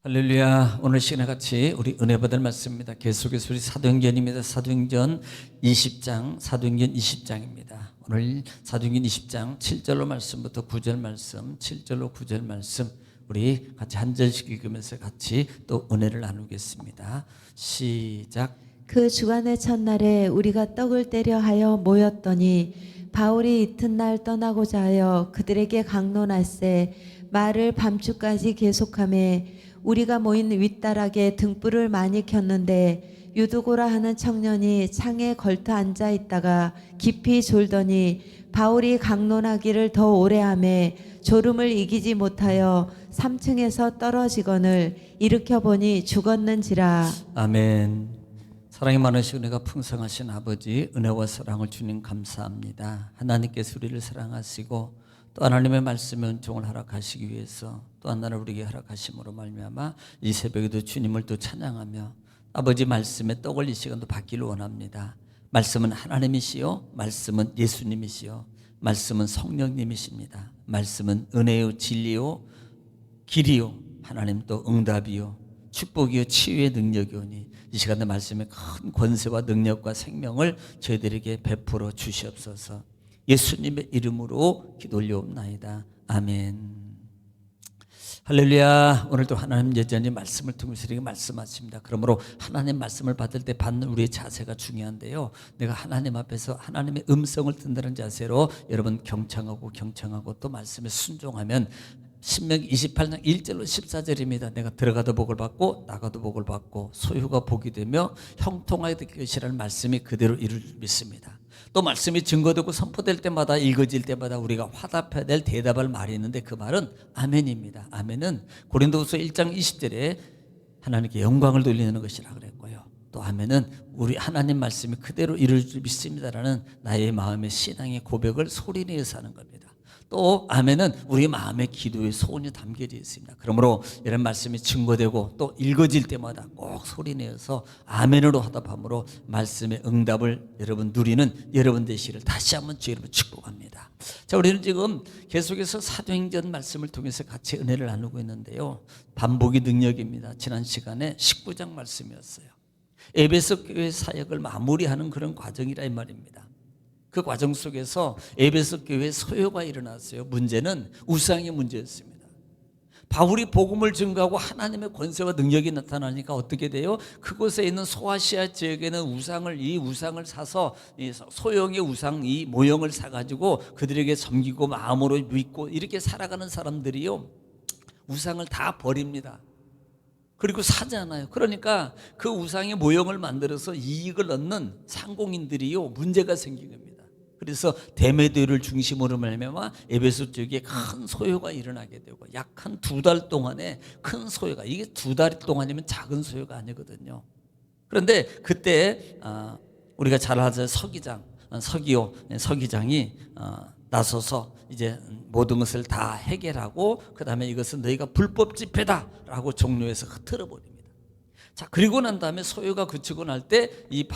할렐루야. 오늘 시간에 같이 우리 은혜 받을 말씀입니다. 계속해서 우리 사도행전입니다. 사도행전 20장입니다. 오늘 사도행전 20장 7절로 말씀부터 9절 말씀, 7절로 9절 말씀 우리 같이 한 절씩 읽으면서 같이 또 은혜를 나누겠습니다. 시작. 그 주간의 첫날에 우리가 떡을 떼려 하여 모였더니 바울이 이튿날 떠나고자 하여 그들에게 강론할세 말을 밤중까지 계속하매 우리가 모인 윗다락에 등불을 많이 켰는데 유두고라 하는 청년이 창에 걸터 앉아 있다가 깊이 졸더니 바울이 강론하기를 더 오래 하매 졸음을 이기지 못하여 3층에서 떨어지거늘 일으켜 보니 죽었는지라. 아멘. 사랑이 많으시고 은혜가 풍성하신 아버지, 은혜와 사랑을 주님 감사합니다. 하나님께서 우리를 사랑하시고 또 하나님의 말씀의 은총을 허락하시기 위해서 또 하나를 우리에게 허락하심으로 말미암아 이 새벽에도 주님을 또 찬양하며 아버지 말씀의 떡을 이 시간도 받기를 원합니다. 말씀은 하나님이시요, 말씀은 예수님이시요, 말씀은 성령님이십니다. 말씀은 은혜요, 진리요, 길이요, 하나님 또 응답이요, 축복이요, 치유의 능력이오니 이 시간에 말씀의 큰 권세와 능력과 생명을 저희들에게 베풀어 주시옵소서. 예수님의 이름으로 기도 올려옵나이다. 아멘. 할렐루야. 오늘도 하나님 여전히 말씀을 통해서 우리에게 말씀하십니다. 그러므로 하나님 말씀을 받을 때 받는 우리의 자세가 중요한데요, 내가 하나님 앞에서 하나님의 음성을 듣는다는 자세로 여러분 경청하고 또 말씀에 순종하면 신명기 28장 1절로 14절입니다. 내가 들어가도 복을 받고 나가도 복을 받고 소유가 복이 되며 형통하게 될 것이라는 말씀이 그대로 이룰 줄 믿습니다. 또 말씀이 증거되고 선포될 때마다, 읽어질 때마다 우리가 화답해야 될 대답할 말이 있는데 그 말은 아멘입니다. 아멘은 고린도후서 1장 20절에 하나님께 영광을 돌리는 것이라 그랬고요, 또 아멘은 우리 하나님 말씀이 그대로 이룰 줄 믿습니다라는 나의 마음의 신앙의 고백을 소리내어서 하는 겁니다. 또 아멘은 우리 마음의 기도의 소원이 담겨져 있습니다. 그러므로 이런 말씀이 증거되고 또 읽어질 때마다 꼭 소리내어서 아멘으로 화답함으로 말씀의 응답을 여러분 누리는 여러분 되시기를 다시 한번 주의 이름으로 축복합니다. 자, 우리는 지금 계속해서 사도행전 말씀을 통해서 같이 은혜를 나누고 있는데요, 반복의 능력입니다. 지난 시간에 19장 말씀이었어요. 에베소 교회 사역을 마무리하는 그런 과정이라 이 말입니다. 그 과정 속에서 에베소 교회에 소요가 일어났어요. 문제는 우상의 문제였습니다. 바울이 복음을 증거하고 하나님의 권세와 능력이 나타나니까 어떻게 돼요? 그곳에 있는 소아시아 지역에는 이 우상을 사서 이 소형의 우상 이 모형을 사가지고 그들에게 섬기고 마음으로 믿고 이렇게 살아가는 사람들이요, 우상을 다 버립니다. 그리고 사잖아요. 그러니까 그 우상의 모형을 만들어서 이익을 얻는 상공인들이요, 문제가 생긴 겁니다. 그래서 데메드를 중심으로 말미암아 에베소 쪽에 큰 소요가 일어나게 되고 약 한 2달 동안에 큰 소요가, 이게 2달 동안이면 작은 소요가 아니거든요. 그런데 그때 우리가 잘 아는 서기장이 나서서 이제 모든 것을 다 해결하고 그 다음에 이것은 너희가 불법 집회다라고 종료해서 흐트러버립니다. 자, 그리고 난 다음에 소요가 그치고 날 때 이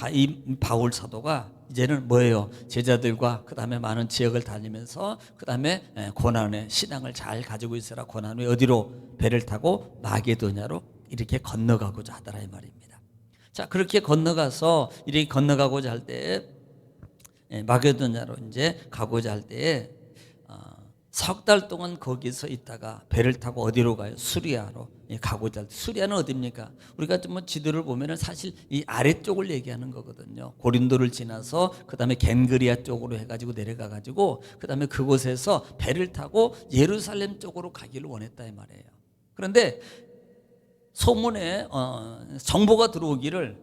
바울 사도가 이제는 뭐예요? 제자들과 그 다음에 많은 지역을 다니면서 그 다음에 고난의 신앙을 잘 가지고 있어라. 고난 후에 어디로? 배를 타고 마게도냐로 이렇게 건너가고자 하더라 이 말입니다. 자, 그렇게 건너가서 이렇게 건너가고자 할 때 마게도냐로 이제 가고자 할 때에 석 달 동안 거기서 있다가 배를 타고 어디로 가요? 수리아로 가고자 할 때. 수리아는 어디입니까? 우리가 좀 지도를 보면은 사실 이 아래쪽을 얘기하는 거거든요. 고린도를 지나서 그 다음에 겐그리아 쪽으로 해가지고 내려가가지고 그 다음에 그곳에서 배를 타고 예루살렘 쪽으로 가기를 원했다 이 말이에요. 그런데 소문에 정보가 들어오기를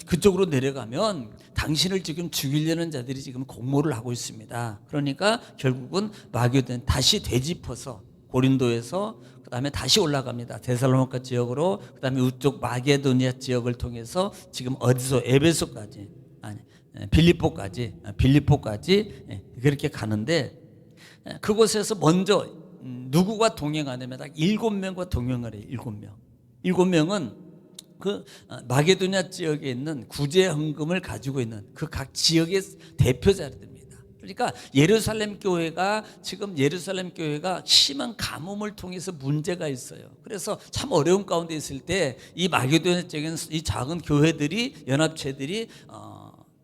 그쪽으로 내려가면 당신을 지금 죽이려는 자들이 지금 공모를 하고 있습니다. 그러니까 결국은 마게도냐 다시 되짚어서 고린도에서 그 다음에 다시 올라갑니다. 데살로니가 지역으로, 그 다음에 이쪽 마게도냐 지역을 통해서 지금 어디서 에베소까지 빌립보까지 그렇게 가는데 그곳에서 먼저 누구가 동행하냐면 딱 7명과 동행을 해요. 7명은 그 마게도냐 지역에 있는 구제 헌금을 가지고 있는 그 각 지역의 대표자들입니다. 그러니까 지금 예루살렘 교회가 심한 가뭄을 통해서 문제가 있어요. 그래서 참 어려운 가운데 있을 때 이 마게도냐적인 이 작은 교회들이 연합체들이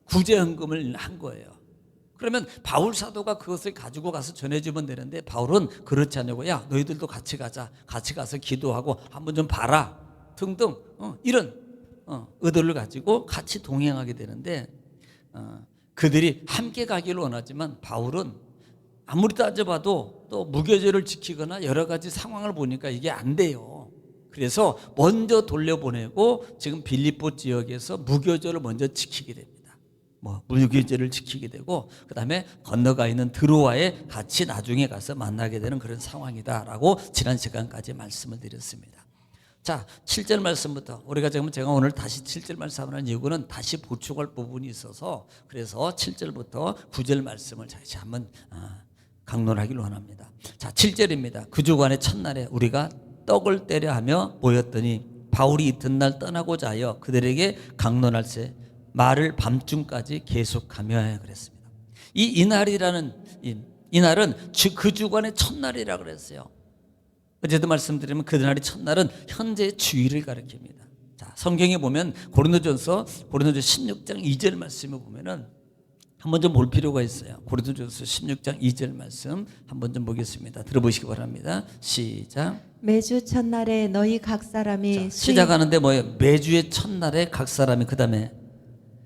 구제 헌금을 한 거예요. 그러면 바울 사도가 그것을 가지고 가서 전해주면 되는데 바울은 그렇지 않냐고, 야 너희들도 같이 가자, 같이 가서 기도하고 한번 좀 봐라 등등 이런 의도를 가지고 같이 동행하게 되는데 그들이 함께 가기를 원하지만 바울은 아무리 따져봐도 또 무교절을 지키거나 여러 가지 상황을 보니까 이게 안 돼요. 그래서 먼저 돌려보내고 지금 빌립보 지역에서 무교절을 먼저 지키게 됩니다. 무교절을 지키게 되고 그 다음에 건너가 있는 드로아에 같이 나중에 가서 만나게 되는 그런 상황이다라고 지난 시간까지 말씀을 드렸습니다. 자, 7절 말씀부터 제가 오늘 다시 7절 말씀하는 이유는 다시 보충할 부분이 있어서 그래서 7절부터 9절 말씀을 다시 한번 강론하기를 원합니다. 자, 7절입니다. 그 주간의 첫날에 우리가 떡을 떼려 하며 모였더니 바울이 이튿날 떠나고자 하여 그들에게 강론할세 말을 밤중까지 계속하며 그랬습니다. 이날은 그 주간의 첫날이라 그랬어요. 어제도 말씀드리면 그날이 첫날은 현재의 주일을 가리킵니다. 자, 성경에 보면 고린도전서 16장 2절 말씀을 보면은 한번 좀 볼 필요가 있어요. 고린도전서 16장 2절 말씀 한번 좀 보겠습니다. 들어보시기 바랍니다. 시작. 매주 첫날에 너희 각 사람이 시작하는데 뭐예요? 매주의 첫날에 각 사람이 그 다음에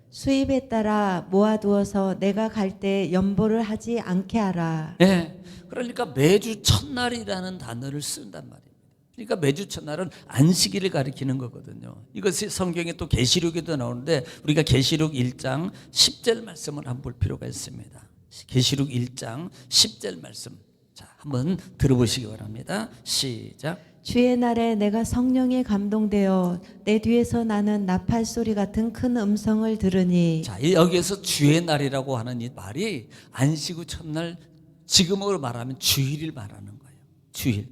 수입에 따라 모아두어서 내가 갈 때 연보를 하지 않게 하라. 네, 그러니까 매주 첫날이라는 단어를 쓴단 말입니다. 그러니까 매주 첫날은 안식일을 가리키는 거거든요. 이것이 성경에 또 계시록에도 나오는데 우리가 계시록 1장 10절 말씀을 한번 볼 필요가 있습니다. 계시록 1장 10절 말씀. 자, 한번 들어보시기 바랍니다. 시작. 주의 날에 내가 성령에 감동되어 내 뒤에서 나는 나팔 소리 같은 큰 음성을 들으니. 자, 여기에서 주의 날이라고 하는 이 말이 안식 후 첫날, 지금으로 말하면 주일을 말하는 거예요. 주일.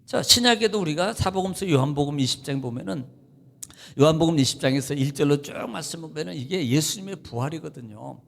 자, 신약에도 우리가 사복음서 요한복음 20장 보면은 요한복음 20장에서 1절로 쭉 말씀 보면은 이게 예수님의 부활이거든요.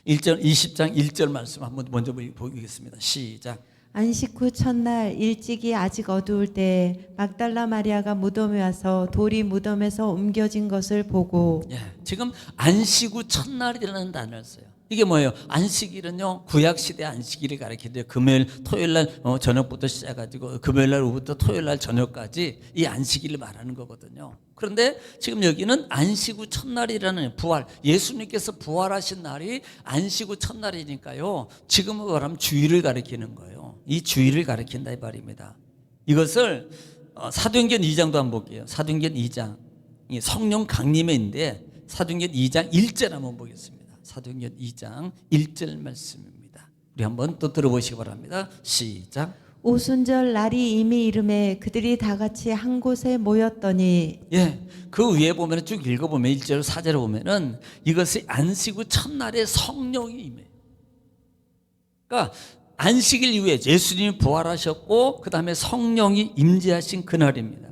20장 1절 말씀 한번 먼저 보겠습니다. 시작. 안식 후 첫날 일찍이 아직 어두울 때 막달라 마리아가 무덤에 와서 돌이 무덤에서 옮겨진 것을 보고. 지금 안식 후 첫날이라는 단어를 써요. 이게 뭐예요? 안식일은요, 구약시대 안식일을 가리키는데 금요일, 토요일날 저녁부터 시작해가지고 금요일날 오후부터 토요일날 저녁까지 이 안식일을 말하는 거거든요. 그런데 지금 여기는 안식 후 첫날이라는 부활, 예수님께서 부활하신 날이 안식 후 첫날이니까요, 지금으로 말하면 주일을 가리키는 거예요. 이 주일을 가리킨다 이 말입니다. 이것을 사도행전 2장도 한번 볼게요. 사도행전 2장, 성령 강림회인데 사도행전 2장 1절 한번 보겠습니다. 사도행전 2장 1절 말씀입니다. 우리 한번 또 들어보시기 바랍니다. 시작. 오순절 날이 이미 이름에 그들이 다 같이 한 곳에 모였더니. 그 위에 보면 쭉 읽어보면 1절 4절을 보면은 이것이 안식 후 첫날에 성령이 임해. 그러니까 안식일 이후에 예수님이 부활하셨고 그 다음에 성령이 임재하신 그날입니다.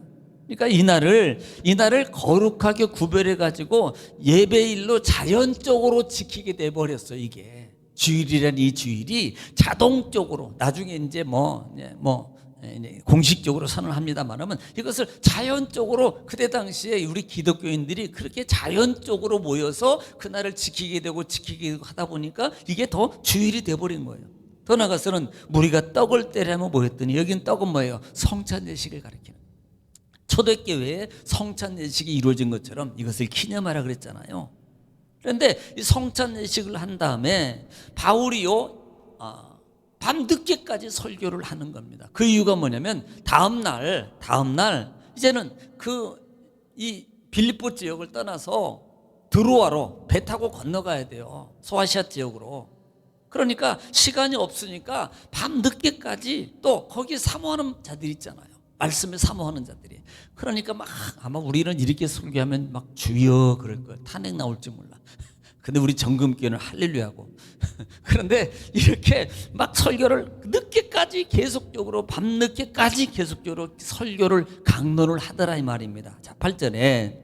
그러니까 이날을 거룩하게 구별해 가지고 예배일로 자연적으로 지키게 돼 버렸어요. 이게 주일이라는 이 주일이 자동적으로 나중에 이제 공식적으로 선언합니다만은 이것을 자연적으로 그때 당시에 우리 기독교인들이 그렇게 자연적으로 모여서 그날을 지키게 되고 하다 보니까 이게 더 주일이 돼 버린 거예요. 더 나아가서는 무리가 떡을 떼려면 모였더니 여기는 떡은 뭐예요? 성찬 예식을 가리키는. 초대교회에 성찬 예식이 이루어진 것처럼 이것을 기념하라 그랬잖아요. 그런데 이 성찬 예식을 한 다음에 바울이요 밤늦게까지 설교를 하는 겁니다. 그 이유가 뭐냐면 다음 날 이제는 이 빌립보 지역을 떠나서 드로아로 배 타고 건너가야 돼요. 소아시아 지역으로. 그러니까 시간이 없으니까 밤늦게까지 또 거기 사모하는 자들이 있잖아요. 말씀에 사모하는 자들이. 그러니까 아마 우리는 이렇게 설교하면 주여 그럴 거예요. 탄핵 나올지 몰라. 근데 우리 정금교회는 할렐루야고. 그런데 이렇게 설교를 늦게까지 계속적으로 밤늦게까지 계속적으로 설교를 강론을 하더라 이 말입니다. 자, 8절에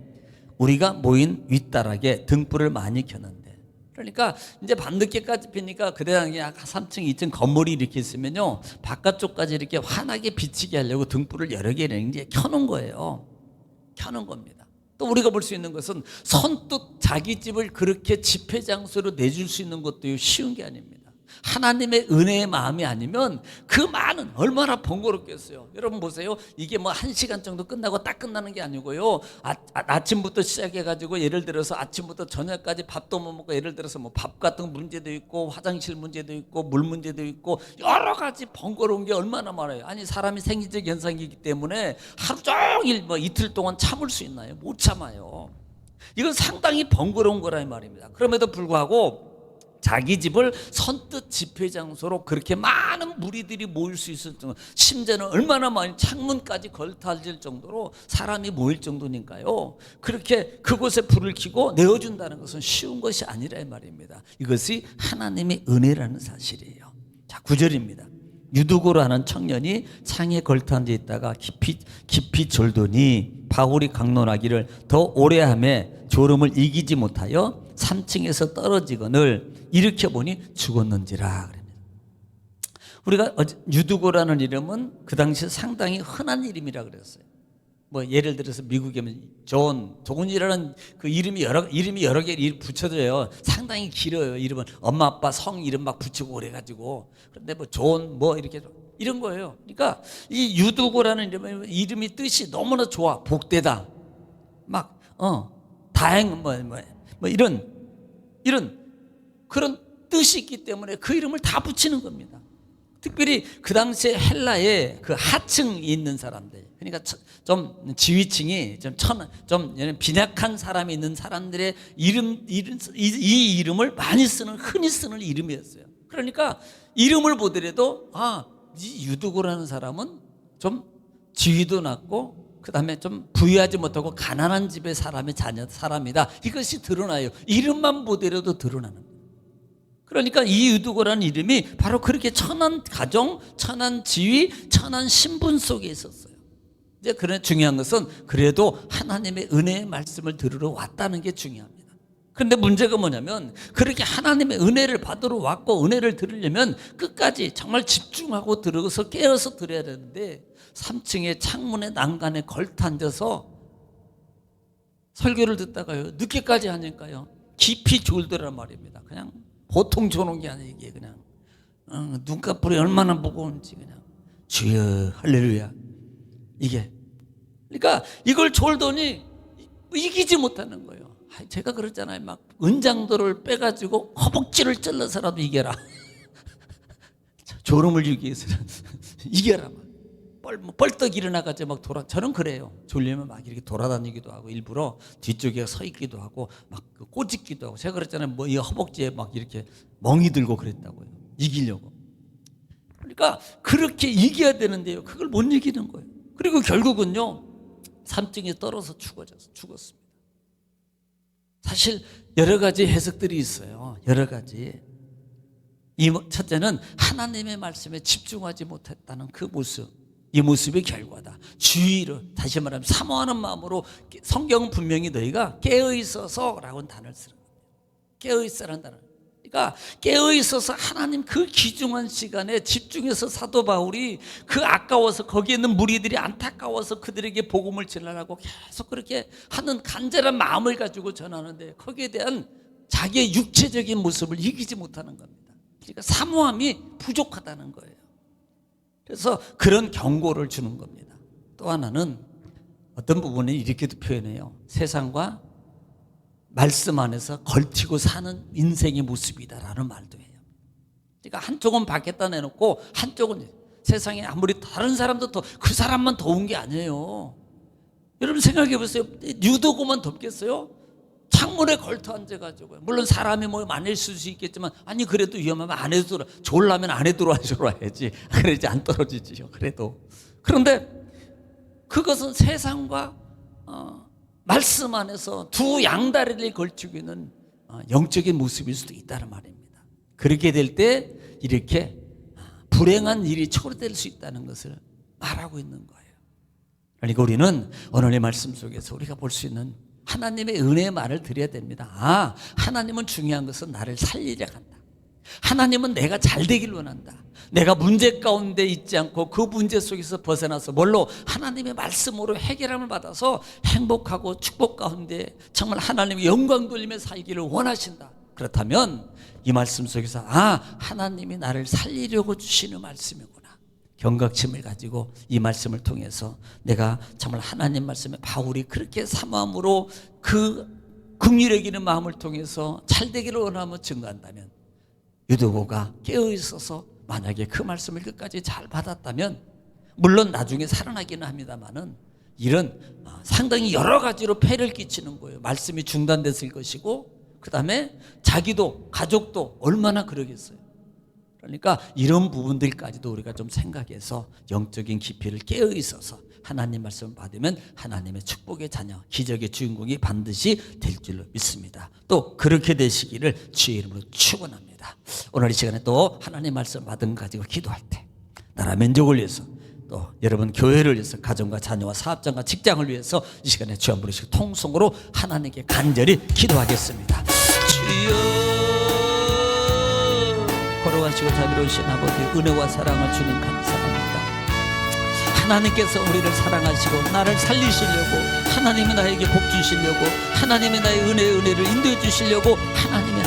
우리가 모인 윗다락에 등불을 많이 켰는데 그러니까 이제 밤늦게까지 피니까 그 당시에 약 3층, 2층 건물이 이렇게 있으면요, 바깥쪽까지 이렇게 환하게 비치게 하려고 등불을 여러 개 이제 켜놓은 거예요. 켜놓은 겁니다. 또 우리가 볼 수 있는 것은 선뜻 자기 집을 그렇게 집회 장소로 내줄 수 있는 것도 쉬운 게 아닙니다. 하나님의 은혜의 마음이 아니면 그 많은, 얼마나 번거롭겠어요. 여러분 보세요. 이게 뭐 1시간 정도 끝나고 딱 끝나는 게 아니고요, 아침부터 시작해가지고 예를 들어서 아침부터 저녁까지 밥도 못 먹고, 예를 들어서 뭐 밥 같은 문제도 있고 화장실 문제도 있고 물 문제도 있고 여러 가지 번거로운 게 얼마나 많아요. 아니, 사람이 생리적 현상이기 때문에 하루 종일 뭐 이틀 동안 참을 수 있나요? 못 참아요. 이건 상당히 번거로운 거란 말입니다. 그럼에도 불구하고 자기 집을 선뜻 집회 장소로 그렇게 많은 무리들이 모일 수 있을 정도, 심지어는 얼마나 많이 창문까지 걸터질 정도로 사람이 모일 정도니까요, 그렇게 그곳에 불을 켜고 내어준다는 것은 쉬운 것이 아니라 이 말입니다. 이것이 하나님의 은혜라는 사실이에요. 자, 9절입니다. 유두고로 하는 청년이 창에 걸터앉아 있다가 깊이 졸더니 바울이 강론하기를 더 오래 하매 졸음을 이기지 못하여 3층에서 떨어지거늘 일으켜보니 죽었는지라. 우리가 유두고라는 이름은 그 당시 상당히 흔한 이름이라 그랬어요. 뭐 예를 들어서 미국에 존이라는 그 이름이 여러 개 붙여져요. 상당히 길어요. 이름은 엄마 아빠 성 이름 막 붙이고 그래가지고. 그런데 뭐 존 뭐 이렇게 이런 거예요. 그러니까 이 유두고라는 이름이 뜻이 너무나 좋아. 복되다. 막 다행 뭐 이런 그런 뜻이 있기 때문에 그 이름을 다 붙이는 겁니다. 특별히 그 당시에 헬라에 그 하층이 있는 사람들, 그러니까 좀 지위층이 좀 빈약한 사람이 있는 사람들의 이 이름을 많이 쓰는, 흔히 쓰는 이름이었어요. 그러니까 이름을 보더라도 이 유두고라는 사람은 좀 지위도 낮고 그 다음에 좀 부유하지 못하고 가난한 집의 사람이다. 이것이 드러나요. 이름만 보더라도 드러나는 거예요. 그러니까 이 유두고라는 이름이 바로 그렇게 천한 가정, 천한 지위, 천한 신분 속에 있었어요. 이제 그런 중요한 것은 그래도 하나님의 은혜의 말씀을 들으러 왔다는 게 중요합니다. 그런데 문제가 뭐냐면 그렇게 하나님의 은혜를 받으러 왔고 은혜를 들으려면 끝까지 정말 집중하고 들어서 깨어서 들어야 되는데 3층의 창문의 난간에 걸터 앉아서 설교를 듣다가요, 늦게까지 하니까요 깊이 졸더란 말입니다. 그냥 보통 조는 게 아니에요. 이게 그냥 눈꺼풀이 얼마나 무거운지 그냥 주여 할렐루야 이게. 그러니까 이걸 졸더니 이기지 못하는 거예요. 제가 그랬잖아요. 막 은장도를 빼가지고 허벅지를 찔러서라도 이겨라. 졸음을 이기기 위해서 이겨라. 뻘떡 일어나가지고 막 저는 그래요. 졸리면 막 이렇게 돌아다니기도 하고 일부러 뒤쪽에 서 있기도 하고 막 꼬집기도 하고. 제가 그랬잖아요. 뭐 이 허벅지에 막 이렇게 멍이 들고 그랬다고요. 이기려고. 그러니까 그렇게 이겨야 되는데요. 그걸 못 이기는 거예요. 그리고 결국은요 3층에 떨어서 죽었습니다. 사실 여러 가지 해석들이 있어요. 여러 가지. 첫째는 하나님의 말씀에 집중하지 못했다는 그 모습. 이 모습의 결과다. 주의로, 다시 말하면 사모하는 마음으로. 성경은 분명히 너희가 깨어있어서 라고 단어를 쓰는 거예요. 깨어있어라는 단어. 그러니까 깨어있어서 하나님 그 귀중한 시간에 집중해서 사도 바울이 그 아까워서 거기에 있는 무리들이 안타까워서 그들에게 복음을 전하라고 계속 그렇게 하는 간절한 마음을 가지고 전하는데 거기에 대한 자기의 육체적인 모습을 이기지 못하는 겁니다. 그러니까 사모함이 부족하다는 거예요. 그래서 그런 경고를 주는 겁니다. 또 하나는 어떤 부분은 이렇게도 표현해요. 세상과 말씀 안에서 걸치고 사는 인생의 모습이다라는 말도 해요. 그러니까 한쪽은 밖에다 내놓고 한쪽은 세상에 아무리 다른 사람도 더 그 사람만 더운 게 아니에요. 여러분 생각해 보세요. 유도고만 덥겠어요? 창문에 걸터 앉아가지고요. 물론 사람이 뭐 많이 있을 수 있겠지만 아니 그래도 위험하면 안에 졸라면 안에 들어와야지. 그래야지 안 떨어지지요. 그래도. 그런데 그것은 세상과 말씀 안에서 두 양다리를 걸치고 있는 영적인 모습일 수도 있다는 말입니다. 그렇게 될 때 이렇게 불행한 일이 초래될 수 있다는 것을 말하고 있는 거예요. 그러니까 우리는 오늘의 말씀 속에서 우리가 볼 수 있는 하나님의 은혜의 말을 드려야 됩니다. 아, 하나님은 중요한 것은 나를 살리려 한다. 하나님은 내가 잘 되길 원한다. 내가 문제 가운데 있지 않고 그 문제 속에서 벗어나서 뭘로 하나님의 말씀으로 해결함을 받아서 행복하고 축복 가운데 정말 하나님의 영광 돌리며 살기를 원하신다. 그렇다면 이 말씀 속에서 아, 하나님이 나를 살리려고 주시는 말씀이구나. 경각심을 가지고 이 말씀을 통해서 내가 정말 하나님 말씀에 바울이 그렇게 사모함으로 그 긍휼히 여기는 마음을 통해서 잘 되기를 원하며 증거한다면, 유도고가 깨어있어서 만약에 그 말씀을 끝까지 잘 받았다면, 물론 나중에 살아나기는 합니다만은 이런 상당히 여러 가지로 폐를 끼치는 거예요. 말씀이 중단됐을 것이고, 그 다음에 자기도 가족도 얼마나 그러겠어요. 그러니까 이런 부분들까지도 우리가 좀 생각해서 영적인 깊이를 깨어 있어서 하나님 말씀을 받으면 하나님의 축복의 자녀, 기적의 주인공이 반드시 될 줄로 믿습니다. 또 그렇게 되시기를 주의 이름으로 축원합니다. 오늘 이 시간에 또 하나님 말씀 받은 거 가지고 기도할 때 나라 민족을 위해서, 또 여러분 교회를 위해서, 가정과 자녀와 사업장과 직장을 위해서 이 시간에 주 한 분씩 통성으로 하나님께 간절히 기도하겠습니다. 주여, 걸어가시고 자비로우신 아버지, 은혜와 사랑을 주님 감사합니다. 하나님께서 우리를 사랑하시고 나를 살리시려고, 하나님이 나에게 복 주시려고, 하나님이 나의 은혜를 인도해 주시려고 하나님의